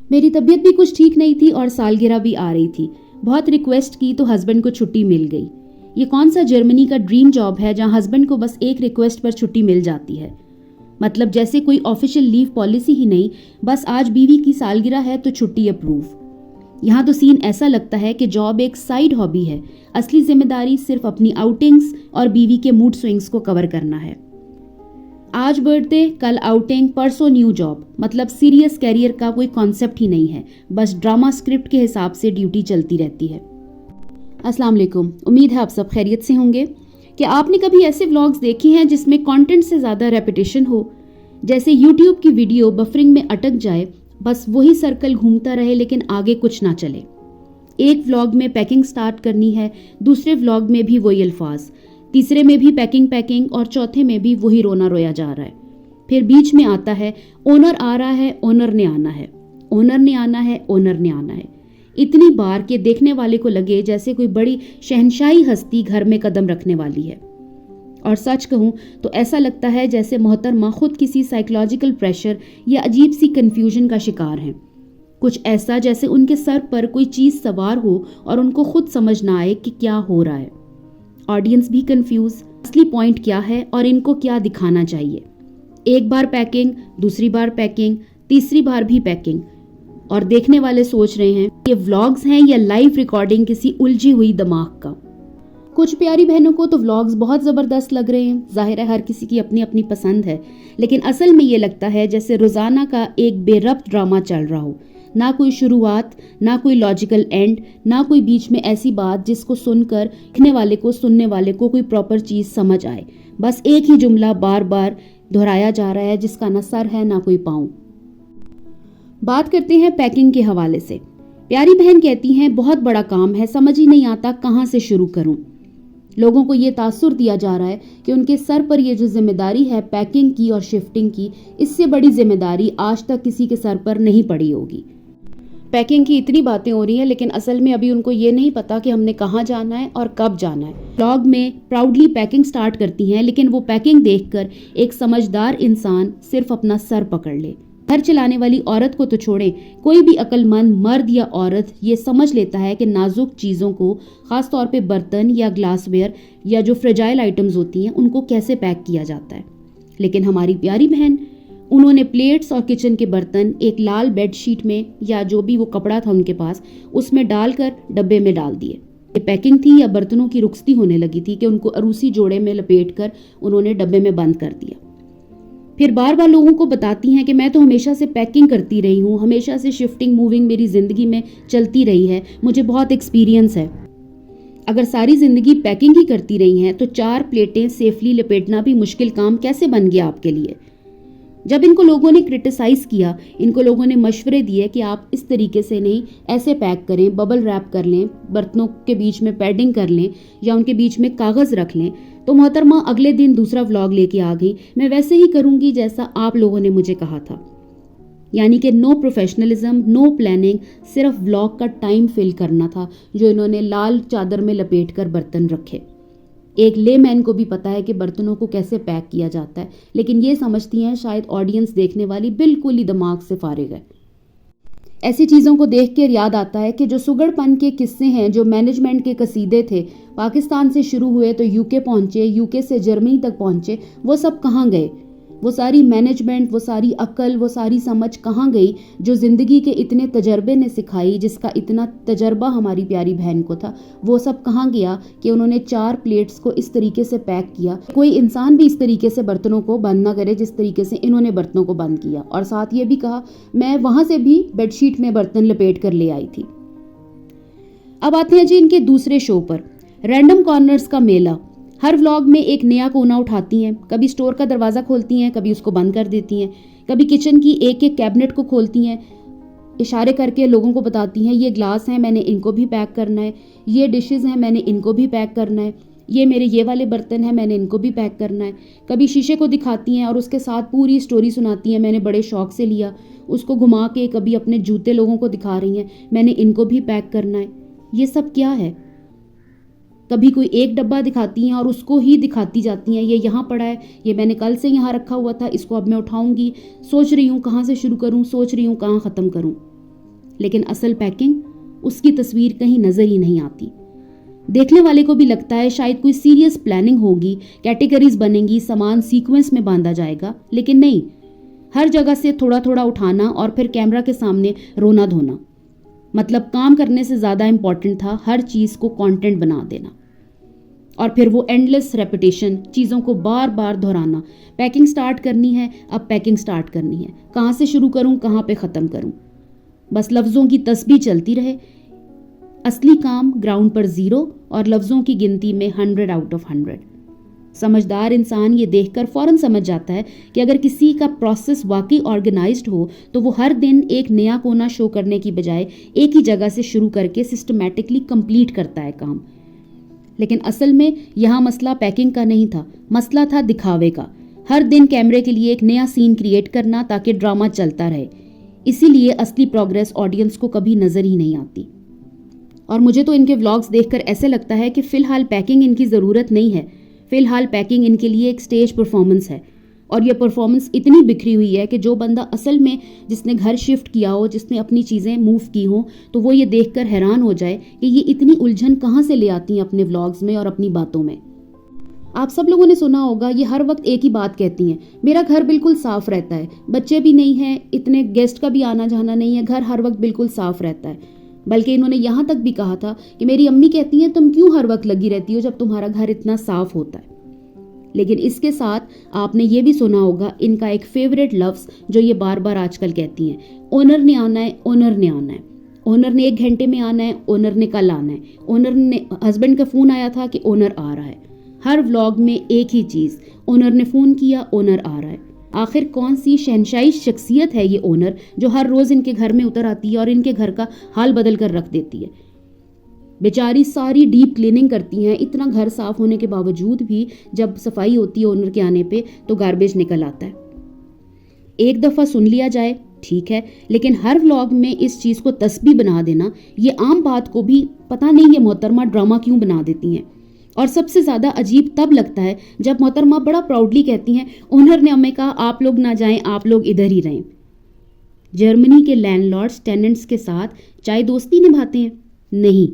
मेरी तबीयत भी कुछ ठीक नहीं थी और सालगिरह भी आ रही थी। बहुत रिक्वेस्ट की तो हस्बैंड को छुट्टी मिल गई। ये कौन सा जर्मनी का ड्रीम जॉब है जहां हस्बैंड को बस एक रिक्वेस्ट पर छुट्टी मिल जाती है। मतलब जैसे कोई ऑफिशियल लीव पॉलिसी ही नहीं, बस आज बीवी की सालगिरह है तो छुट्टी अप्रूव। यहाँ तो सीन ऐसा लगता है कि जॉब एक साइड हॉबी है, असली जिम्मेदारी सिर्फ अपनी आउटिंग्स और बीवी के मूड स्विंग्स को कवर करना है। आज बर्थडे, कल आउटिंग, परसों न्यू जॉब। मतलब सीरियस कैरियर का कोई कॉन्सेप्ट ही नहीं है, बस ड्रामा स्क्रिप्ट के हिसाब से ड्यूटी चलती रहती है। अस्सलाम वालेकुम, उम्मीद है आप सब खैरियत से होंगे। क्या आपने कभी ऐसे व्लॉग्स देखे हैं जिसमें कंटेंट से ज़्यादा रेपिटेशन हो, जैसे यूट्यूब की वीडियो बफरिंग में अटक जाए, बस वही सर्कल घूमता रहे लेकिन आगे कुछ ना चले। एक व्लॉग में पैकिंग स्टार्ट करनी है, दूसरे व्लॉग में भी वही अल्फाज, तीसरे में भी पैकिंग और चौथे में भी वही रोना रोया जा रहा है। फिर बीच में आता है ओनर आ रहा है, ओनर ने आना है, ओनर ने आना है, ओनर ने आना है। इतनी बार के देखने वाले को लगे जैसे कोई बड़ी शहंशाही हस्ती घर में कदम रखने वाली है। और सच कहूं तो ऐसा लगता है जैसे मोहतरमा खुद किसी साइकोलॉजिकल प्रेशर या अजीब सी कंफ्यूजन का शिकार हैं। कुछ ऐसा जैसे उनके सर पर कोई चीज सवार हो और उनको खुद समझ ना आए कि क्या हो रहा है। ऑडियंस भी कंफ्यूज, असली पॉइंट क्या है और इनको क्या दिखाना चाहिए। एक बार पैकिंग, दूसरी बार पैकिंग, तीसरी बार भी पैकिंग, और देखने वाले सोच रहे हैं ये व्लॉग्स हैं या लाइव रिकॉर्डिंग किसी उलझी हुई दिमाग का। कुछ प्यारी बहनों को तो व्लॉग्स बहुत ज़बरदस्त लग रहे हैं। जाहिर है हर किसी की अपनी अपनी पसंद है, लेकिन असल में ये लगता है जैसे रोज़ाना का एक बेरब्त ड्रामा चल रहा हो। ना कोई शुरुआत, ना कोई लॉजिकल एंड, ना कोई बीच में ऐसी बात जिसको सुनकर लिखने वाले को, सुनने वाले को कोई प्रॉपर चीज़ समझ आए। बस एक ही जुमला बार बार दोहराया जा रहा है जिसका ना सर है ना कोई पाँव। बात करते हैं पैकिंग के हवाले से। प्यारी बहन कहती हैं बहुत बड़ा काम है, समझ ही नहीं आता कहाँ से शुरू करूं। लोगों को ये तासुर दिया जा रहा है कि उनके सर पर ये जो जिम्मेदारी है पैकिंग की और शिफ्टिंग की, इससे बड़ी जिम्मेदारी आज तक किसी के सर पर नहीं पड़ी होगी। पैकिंग की इतनी बातें हो रही हैं, लेकिन असल में अभी उनको ये नहीं पता कि हमने कहाँ जाना है और कब जाना है। ब्लॉग में प्राउडली पैकिंग स्टार्ट करती हैं, लेकिन वो पैकिंग देखकर एक समझदार इंसान सिर्फ अपना सर पकड़ ले। घर चलाने वाली औरत को तो छोड़ें, कोई भी अक्लमंद मर्द या औरत ये समझ लेता है कि नाजुक चीज़ों को, ख़ास तौर पे बर्तन या ग्लासवेयर या जो फ्रेजाइल आइटम्स होती हैं, उनको कैसे पैक किया जाता है। लेकिन हमारी प्यारी बहन, उन्होंने प्लेट्स और किचन के बर्तन एक लाल बेडशीट में या जो भी वो कपड़ा था उनके पास, उसमें डालकर डब्बे में डाल दिए। ये पैकिंग थी या बर्तनों की रुखसती होने लगी थी कि उनको अरूसी जोड़े में लपेटकर उन्होंने डब्बे में बंद कर दिया। फिर बार बार लोगों को बताती हैं कि मैं तो हमेशा से पैकिंग करती रही हूँ, हमेशा से शिफ्टिंग मूविंग मेरी ज़िंदगी में चलती रही है, मुझे बहुत एक्सपीरियंस है। अगर सारी ज़िंदगी पैकिंग ही करती रही हैं तो 4 प्लेटें सेफली लपेटना भी मुश्किल काम कैसे बन गया आपके लिए। जब इनको लोगों ने क्रिटिसाइज़ किया, इनको लोगों ने मशवरे दिए कि आप इस तरीके से नहीं, ऐसे पैक करें, बबल रैप कर लें, बर्तनों के बीच में पैडिंग कर लें या उनके बीच में कागज़ रख लें, तो मोहतरमा अगले दिन दूसरा व्लॉग लेके आ गई, मैं वैसे ही करूंगी जैसा आप लोगों ने मुझे कहा था। यानी कि नो प्रोफेशनलिज्म, नो प्लानिंग, सिर्फ व्लॉग का टाइम फिल करना था जो इन्होंने लाल चादर में लपेटकर बर्तन रखे। एक लेमैन को भी पता है कि बर्तनों को कैसे पैक किया जाता है, लेकिन ये समझती हैं शायद ऑडियंस देखने वाली बिल्कुल ही दिमाग से फारिग है। ऐसी चीज़ों को देख कर याद आता है कि जो सुगड़पन के किस्से हैं, जो मैनेजमेंट के कसीदे थे, पाकिस्तान से शुरू हुए तो यूके पहुँचे, यूके से जर्मनी तक पहुँचे, वो सब कहाँ गए? वो सारी मैनेजमेंट, वो सारी अक्ल, वो सारी समझ कहाँ गई जो ज़िंदगी के इतने तजर्बे ने सिखाई, जिसका इतना तजर्बा हमारी प्यारी बहन को था? वो सब कहाँ गया कि उन्होंने 4 प्लेट्स को इस तरीके से पैक किया? कोई इंसान भी इस तरीके से बर्तनों को बंद ना करे जिस तरीके से इन्होंने बर्तनों को बंद किया। और साथ ये भी कहा मैं वहाँ से भी बेडशीट में बर्तन लपेट कर ले आई थी। अब आते हैं जी इनके दूसरे शो पर, रैंडम कॉर्नर्स का मेला। हर व्लॉग में एक नया कोना उठाती हैं, कभी स्टोर का दरवाज़ा खोलती हैं, कभी उसको बंद कर देती हैं, कभी किचन की एक एक कैबिनेट को खोलती हैं, इशारे करके लोगों को बताती हैं ये ग्लास हैं, मैंने इनको भी पैक करना है, ये डिशेज़ हैं, मैंने इनको भी पैक करना है, ये मेरे ये वाले बर्तन हैं, मैंने इनको भी पैक करना है। कभी शीशे को दिखाती हैं और उसके साथ पूरी स्टोरी सुनाती हैं, मैंने बड़े शौक से लिया, उसको घुमा के कभी अपने जूते लोगों को दिखा रही हैं, मैंने इनको भी पैक करना है। ये सब क्या है? कभी कोई एक डब्बा दिखाती हैं और उसको ही दिखाती जाती हैं, ये यहाँ पड़ा है, ये मैंने कल से यहाँ रखा हुआ था, इसको अब मैं उठाऊंगी, सोच रही हूँ कहाँ से शुरू करूँ, सोच रही हूँ कहाँ ख़त्म करूँ। लेकिन असल पैकिंग, उसकी तस्वीर कहीं नजर ही नहीं आती। देखने वाले को भी लगता है शायद कोई सीरियस प्लानिंग होगी, कैटेगरीज बनेंगी, सामान सीक्वेंस में बांधा जाएगा, लेकिन नहीं, हर जगह से थोड़ा थोड़ा उठाना और फिर कैमरा के सामने रोना धोना। मतलब काम करने से ज़्यादा इम्पॉर्टेंट था हर चीज़ को कंटेंट बना देना। और फिर वो एंडलेस रेपिटेशन, चीज़ों को बार बार दोहराना। पैकिंग स्टार्ट करनी है, अब पैकिंग स्टार्ट करनी है, कहाँ से शुरू करूँ, कहाँ पे ख़त्म करूँ। बस लफ्ज़ों की तस्बीह चलती रहे। असली काम ग्राउंड पर 0 और लफ्ज़ों की गिनती में 100 आउट ऑफ 100। समझदार इंसान ये देखकर फौरन समझ जाता है कि अगर किसी का प्रोसेस वाकई ऑर्गेनाइज्ड हो तो वो हर दिन एक नया कोना शो करने की बजाय एक ही जगह से शुरू करके सिस्टमैटिकली कंप्लीट करता है काम। लेकिन असल में यहाँ मसला पैकिंग का नहीं था, मसला था दिखावे का। हर दिन कैमरे के लिए एक नया सीन क्रिएट करना ताकि ड्रामा चलता रहे। इसीलिए असली प्रोग्रेस ऑडियंस को कभी नज़र ही नहीं आती। और मुझे तो इनके व्लॉग्स देखकर ऐसे लगता है कि फ़िलहाल पैकिंग इनकी ज़रूरत नहीं है। फ़िलहाल पैकिंग इनके लिए एक स्टेज परफॉर्मेंस है। और यह परफॉर्मेंस इतनी बिखरी हुई है कि जो बंदा असल में जिसने घर शिफ्ट किया हो, जिसने अपनी चीज़ें मूव की हों, तो वो ये देखकर हैरान हो जाए कि ये इतनी उलझन कहाँ से ले आती हैं अपने व्लॉग्स में और अपनी बातों में। आप सब लोगों ने सुना होगा, ये हर वक्त एक ही बात कहती हैं, मेरा घर बिल्कुल साफ़ रहता है, बच्चे भी नहीं हैं, इतने गेस्ट का भी आना जाना नहीं है, घर हर वक्त बिल्कुल साफ़ रहता है। बल्कि इन्होंने यहाँ तक भी कहा था कि मेरी अम्मी कहती हैं तुम क्यों हर वक्त लगी रहती हो जब तुम्हारा घर इतना साफ होता है। लेकिन इसके साथ आपने ये भी सुना होगा इनका एक फेवरेट लफ्ज़ जो ये बार बार आजकल कहती हैं, ओनर ने आना है, ओनर ने आना है, ओनर ने 1 घंटे में आना है, ओनर ने कल आना है, ओनर ने, हस्बैंड का फ़ोन आया था कि ओनर आ रहा है। हर व्लॉग में एक ही चीज़, ओनर ने फ़ोन किया, ओनर आ रहा है। आखिर कौन सी शहनशाही शख्सियत है ये ओनर जो हर रोज़ इनके घर में उतर आती है और इनके घर का हाल बदल कर रख देती है। बेचारी सारी डीप क्लीनिंग करती हैं, इतना घर साफ होने के बावजूद भी जब सफाई होती है ओनर के आने पे तो गार्बेज निकल आता है। एक दफ़ा सुन लिया जाए ठीक है, लेकिन हर व्लॉग में इस चीज़ को तस्बीह बना देना, ये आम बात को भी पता नहीं ये मोहतरमा ड्रामा क्यों बना देती हैं। और सबसे ज़्यादा अजीब तब लगता है जब मोहतरमा बड़ा प्राउडली कहती हैं, ओनर ने हमें कहा आप लोग ना जाएं, आप लोग इधर ही रहें। जर्मनी के लैंडलॉर्ड्स टेनेंट्स के साथ चाहे दोस्ती निभाते हैं? नहीं,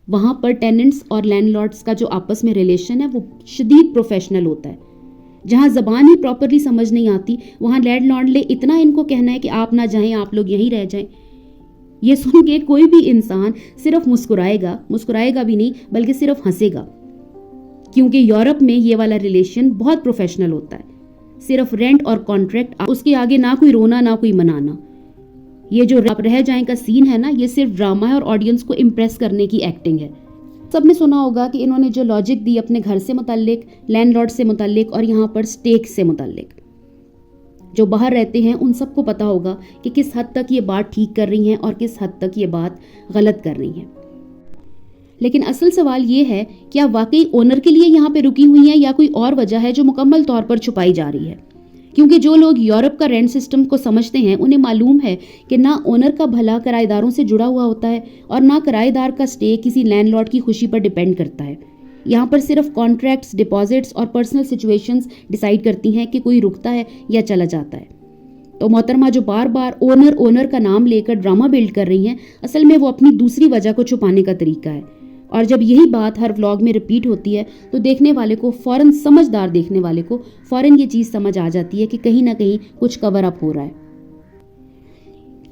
वहाँ पर टेनेंट्स और लैंडलॉर्ड्स का जो आपस में रिलेशन है वो शदीद प्रोफेशनल होता है। जहाँ ज़बान ही प्रॉपरली समझ नहीं आती, वहाँ लैंडलॉर्ड ले इतना इनको कहना है कि आप ना जाएं, आप लोग यहीं रह जाएं। ये सुन के कोई भी इंसान सिर्फ मुस्कुराएगा भी नहीं बल्कि सिर्फ हंसेगा, क्योंकि यूरोप में ये वाला रिलेशन बहुत प्रोफेशनल होता है। सिर्फ रेंट और कॉन्ट्रैक्ट, उसके आगे ना कोई रोना ना कोई मनाना। ये जो आप रह जाएं का सीन है ना, ये सिर्फ ड्रामा है और ऑडियंस को इम्प्रेस करने की एक्टिंग है। सबने सुना होगा कि इन्होंने जो लॉजिक दी अपने घर से मुताल्लिक, लैंडलॉर्ड से मुताल्लिक और यहाँ पर स्टेक से मुताल्लिक, जो बाहर रहते हैं उन सबको पता होगा कि किस हद तक ये बात ठीक कर रही हैं और किस हद तक ये बात गलत कर रही हैं। लेकिन असल सवाल ये है, क्या वाकई ओनर के लिए यहाँ पे रुकी हुई हैं या कोई और वजह है जो मुकम्मल तौर पर छुपाई जा रही है? क्योंकि जो लोग यूरोप का रेंट सिस्टम को समझते हैं उन्हें मालूम है कि ना ओनर का भला किराएदारों से जुड़ा हुआ होता है और ना किराएदार का स्टे किसी लैंडलॉर्ड की खुशी पर डिपेंड करता है। यहाँ पर सिर्फ कॉन्ट्रैक्ट्स, डिपॉजिट्स और पर्सनल सिचुएशंस डिसाइड करती हैं कि कोई रुकता है या चला जाता है। तो मोहतरमा जो बार बार ओनर का नाम लेकर ड्रामा बिल्ड कर रही हैं, असल में वो अपनी दूसरी वजह को छुपाने का तरीका है। और जब यही बात हर व्लॉग में रिपीट होती है तो देखने वाले को फ़ौरन, समझदार देखने वाले को फ़ौरन ये चीज़ समझ आ जाती है कि कहीं ना कहीं कुछ कवर अप हो रहा है।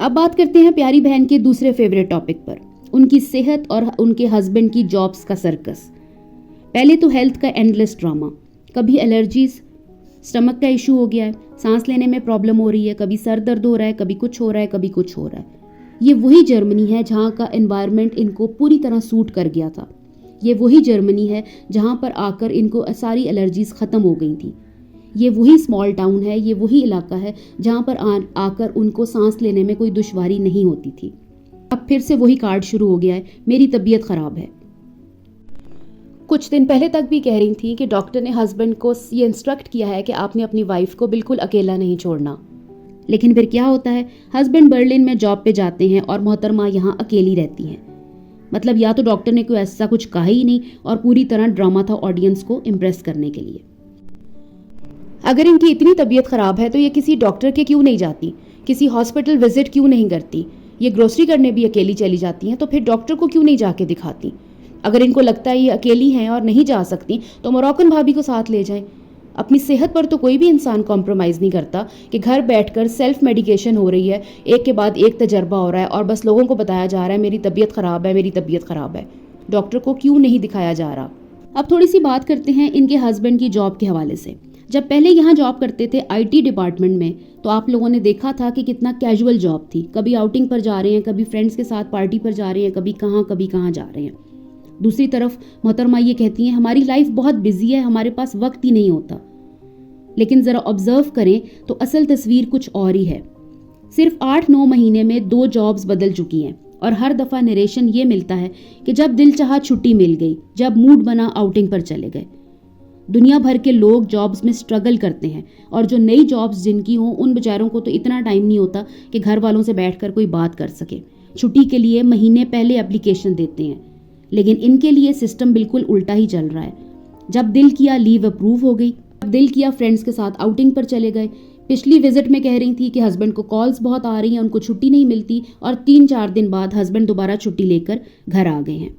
अब बात करते हैं प्यारी बहन के दूसरे फेवरेट टॉपिक पर, उनकी सेहत और उनके हस्बैंड की जॉब्स का सर्कस। पहले तो हेल्थ का एंडलेस ड्रामा, कभी एलर्जीज, स्टमक का इशू हो गया है, सांस लेने में प्रॉब्लम हो रही है, कभी सर दर्द हो रहा है, कभी कुछ हो रहा है, कभी कुछ हो रहा है। ये वही जर्मनी है जहाँ का एनवायरनमेंट इनको पूरी तरह सूट कर गया था। ये वही जर्मनी है जहाँ पर आकर इनको सारी एलर्जीज ख़त्म हो गई थी। ये वही स्मॉल टाउन है, ये वही इलाका है जहाँ पर आकर उनको सांस लेने में कोई दुश्वारी नहीं होती थी। अब फिर से वही कार्ड शुरू हो गया है, मेरी तबीयत ख़राब है। कुछ दिन पहले तक भी कह रही थी कि डॉक्टर ने हस्बैंड को ये इंस्ट्रक्ट किया है कि आपने अपनी वाइफ को बिल्कुल अकेला नहीं छोड़ना। लेकिन फिर क्या होता है, हस्बैंड बर्लिन में जॉब पे जाते हैं और मोहतरमा यहाँ अकेली रहती हैं। मतलब या तो डॉक्टर ने कोई ऐसा कुछ कहा ही नहीं और पूरी तरह ड्रामा था ऑडियंस को इम्प्रेस करने के लिए। अगर इनकी इतनी तबीयत ख़राब है तो ये किसी डॉक्टर के क्यों नहीं जाती, किसी हॉस्पिटल विजिट क्यों नहीं करती, ये ग्रोसरी करने भी अकेली चली जाती हैं, तो फिर डॉक्टर को क्यों नहीं जाके दिखाती? अगर इनको लगता है ये अकेली हैं और नहीं जा सकती तो मोरक्कन भाभी को साथ ले जाएं। अपनी सेहत पर तो कोई भी इंसान कॉम्प्रोमाइज़ नहीं करता कि घर बैठकर सेल्फ मेडिकेशन हो रही है, एक के बाद एक तजर्बा हो रहा है और बस लोगों को बताया जा रहा है मेरी तबीयत ख़राब है, मेरी तबीयत ख़राब है। डॉक्टर को क्यों नहीं दिखाया जा रहा? अब थोड़ी सी बात करते हैं इनके हस्बैंड की जॉब के हवाले से। जब पहले यहाँ जॉब करते थे IT डिपार्टमेंट में, तो आप लोगों ने देखा था कि कितना कैजुअल जॉब थी। कभी आउटिंग पर जा रहे हैं, कभी फ्रेंड्स के साथ पार्टी पर जा रहे हैं, कभी कहाँ जा रहे हैं। दूसरी तरफ मोहतरमा ये कहती हैं हमारी लाइफ बहुत बिजी है, हमारे पास वक्त ही नहीं होता। लेकिन ज़रा ऑब्जर्व करें तो असल तस्वीर कुछ और ही है। सिर्फ 8-9 महीने में 2 जॉब्स बदल चुकी हैं और हर दफ़ा नरेशन ये मिलता है कि जब दिल चाहा छुट्टी मिल गई, जब मूड बना आउटिंग पर चले गए। दुनिया भर के लोग जॉब्स में स्ट्रगल करते हैं और जो नई जॉब्स जिनकी हों उन बेचारों को तो इतना टाइम नहीं होता कि घर वालों से बैठकर कोई बात कर सके। छुट्टी के लिए महीने पहले एप्लीकेशन देते हैं, लेकिन इनके लिए सिस्टम बिल्कुल उल्टा ही चल रहा है। जब दिल किया लीव अप्रूव हो गई, जब दिल किया फ्रेंड्स के साथ आउटिंग पर चले गए। पिछली विजिट में कह रही थी कि हस्बैंड को कॉल्स बहुत आ रही हैं, उनको छुट्टी नहीं मिलती, और 3-4 दिन बाद हस्बैंड दोबारा छुट्टी लेकर घर आ गए हैं।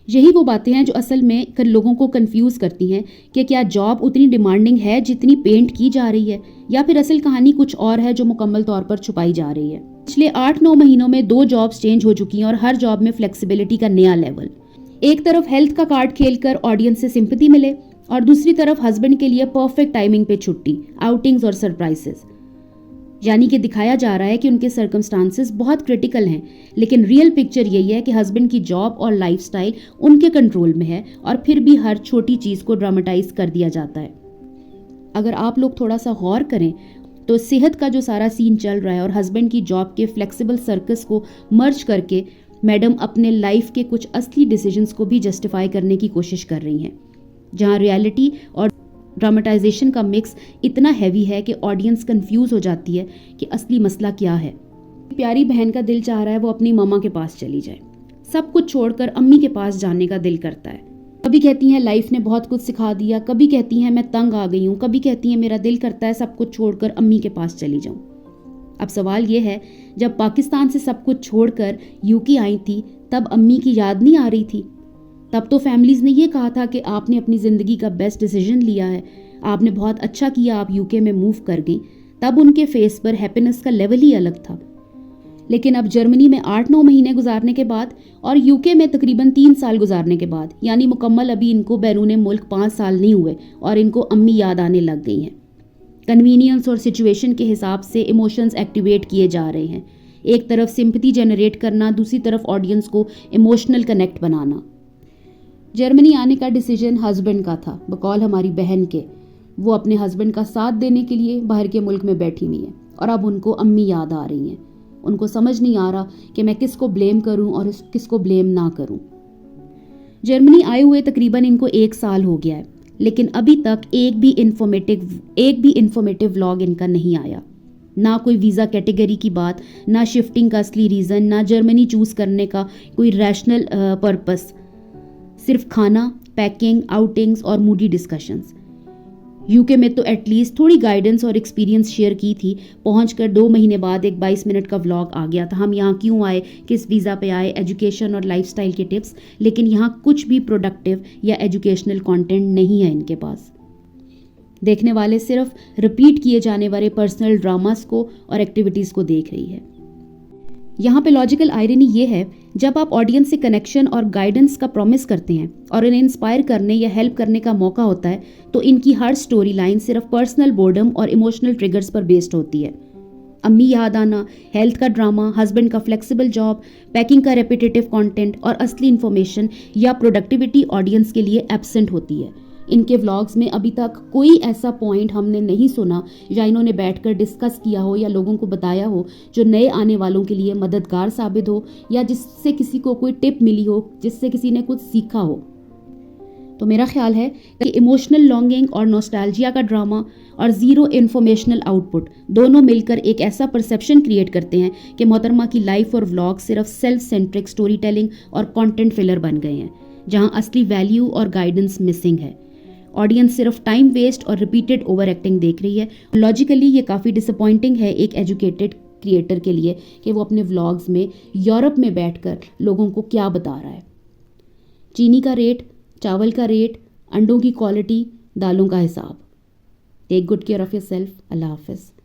यही वो बातें हैं जो असल में लोगों को कंफ्यूज करती हैं कि क्या जॉब उतनी डिमांडिंग है जितनी पेंट की जा रही है, या फिर असल कहानी कुछ और है जो मुकम्मल तौर पर छुपाई जा रही है। पिछले 8-9 महीनों में 2 जॉब्स चेंज हो चुकी हैं और हर जॉब में फ्लेक्सिबिलिटी का नया लेवल। एक तरफ हेल्थ का कार्ड खेलकर ऑडियंस से सिंपैथी मिले और दूसरी तरफ हस्बैंड के लिए परफेक्ट टाइमिंग पे छुट्टी, आउटिंग्स और सरप्राइजेस। यानी कि दिखाया जा रहा है कि उनके सर्कमस्टांसेस बहुत क्रिटिकल हैं, लेकिन रियल पिक्चर यही है कि हस्बैंड की जॉब और लाइफस्टाइल उनके कंट्रोल में है और फिर भी हर छोटी चीज़ को ड्रामेटाइज कर दिया जाता है। अगर आप लोग थोड़ा सा गौर करें तो सेहत का जो सारा सीन चल रहा है और हस्बैंड की जॉब के फ्लेक्सिबल सर्कस को मर्ज करके मैडम अपने लाइफ के कुछ असली डिसीजंस को भी जस्टिफाई करने की कोशिश कर रही हैं, जहां रियलिटी और ड्रामेटाइजेशन का मिक्स इतना हैवी है कि ऑडियंस कंफ्यूज हो जाती है कि असली मसला क्या है। प्यारी बहन का दिल चाह रहा है वो अपनी मम्मा के पास चली जाए, सब कुछ छोड़कर अम्मी के पास जाने का दिल करता है। कभी कहती हैं लाइफ ने बहुत कुछ सिखा दिया, कभी कहती हैं मैं तंग आ गई हूँ, कभी कहती हैं मेरा दिल करता है सब कुछ छोड़कर अम्मी के पास चली जाऊँ। अब सवाल ये है, जब पाकिस्तान से सब कुछ छोड़कर UK आई थी तब अम्मी की याद नहीं आ रही थी? तब तो फैमिलीज़ ने ये कहा था कि आपने अपनी ज़िंदगी का बेस्ट डिसीजन लिया है, आपने बहुत अच्छा किया, आप UK में मूव कर गई। तब उनके फेस पर हैप्पीनेस का लेवल ही अलग था। लेकिन अब जर्मनी में 8-9 महीने गुजारने के बाद और UK में तकरीबन 3 साल गुजारने के बाद, यानी मुकम्मल अभी इनको बैरून मुल्क 5 साल नहीं हुए और इनको अम्मी याद आने लग गई हैं। कन्वीनियंस और सिचुएशन के हिसाब से इमोशंस एक्टिवेट किए जा रहे हैं। एक तरफ सिंपैथी जनरेट करना, दूसरी तरफ ऑडियंस को इमोशनल कनेक्ट बनाना। जर्मनी आने का डिसीजन हस्बैंड का था, बकौल हमारी बहन के। वो अपने हस्बैंड का साथ देने के लिए बाहर के मुल्क में बैठी हुई है और अब उनको अम्मी याद आ रही हैं। उनको समझ नहीं आ रहा कि मैं किसको ब्लेम करूं और किसको ब्लेम ना करूं। जर्मनी आए हुए तकरीबन इनको 1 साल हो गया है, लेकिन अभी तक एक भी इंफॉर्मेटिव व्लॉग इनका नहीं आया। ना कोई वीज़ा कैटेगरी की बात, ना शिफ्टिंग का असली रीज़न, ना जर्मनी चूज़ करने का कोई रैशनल पर्पस। सिर्फ खाना, पैकिंग, आउटिंग्स और मूडी डिस्कशंस। UK में तो एटलीस्ट थोड़ी गाइडेंस और एक्सपीरियंस शेयर की थी। पहुंचकर 2 महीने बाद एक 22 मिनट का व्लॉग आ गया था, हम यहाँ क्यों आए, किस वीज़ा पे आए, एजुकेशन और लाइफस्टाइल के टिप्स। लेकिन यहाँ कुछ भी प्रोडक्टिव या एजुकेशनल कंटेंट नहीं है इनके पास। देखने वाले सिर्फ रिपीट किए जाने वाले पर्सनल ड्रामास को और एक्टिविटीज़ को देख रही है। यहाँ पे लॉजिकल आयरनी ये है, जब आप ऑडियंस से कनेक्शन और गाइडेंस का प्रॉमिस करते हैं और इन्हें इंस्पायर करने या हेल्प करने का मौका होता है, तो इनकी हर स्टोरी लाइन सिर्फ पर्सनल बोर्डम और इमोशनल ट्रिगर्स पर बेस्ड होती है। अम्मी याद आना, हेल्थ का ड्रामा, हस्बैंड का फ्लेक्सिबल जॉब, पैकिंग का रेपिटेटिव कंटेंट और असली इन्फॉर्मेशन या प्रोडक्टिविटी ऑडियंस के लिए एब्सेंट होती है। इनके व्लॉग्स में अभी तक कोई ऐसा पॉइंट हमने नहीं सुना या इन्होंने बैठकर डिस्कस किया हो या लोगों को बताया हो जो नए आने वालों के लिए मददगार साबित हो या जिससे किसी को कोई टिप मिली हो, जिससे किसी ने कुछ सीखा हो। तो मेरा ख्याल है कि इमोशनल लॉन्गिंग और नॉस्टैल्जिया का ड्रामा और ज़ीरो इन्फॉर्मेशनल आउटपुट दोनों मिलकर एक ऐसा परसेप्शन क्रिएट करते हैं कि मोहतरमा की लाइफ और व्लॉग सिर्फ सेल्फ सेंट्रिक स्टोरी टेलिंग और कंटेंट फिलर बन गए हैं, जहां असली वैल्यू और गाइडेंस मिसिंग है। ऑडियंस सिर्फ टाइम वेस्ट और रिपीटेड ओवर एक्टिंग देख रही है। लॉजिकली ये काफ़ी डिसअपॉइंटिंग है एक एजुकेटेड क्रिएटर के लिए कि वो अपने व्लॉग्स में यूरोप में बैठकर लोगों को क्या बता रहा है। चीनी का रेट, चावल का रेट, अंडों की क्वालिटी, दालों का हिसाब। Take good care of yourself. Allah हाफिज़।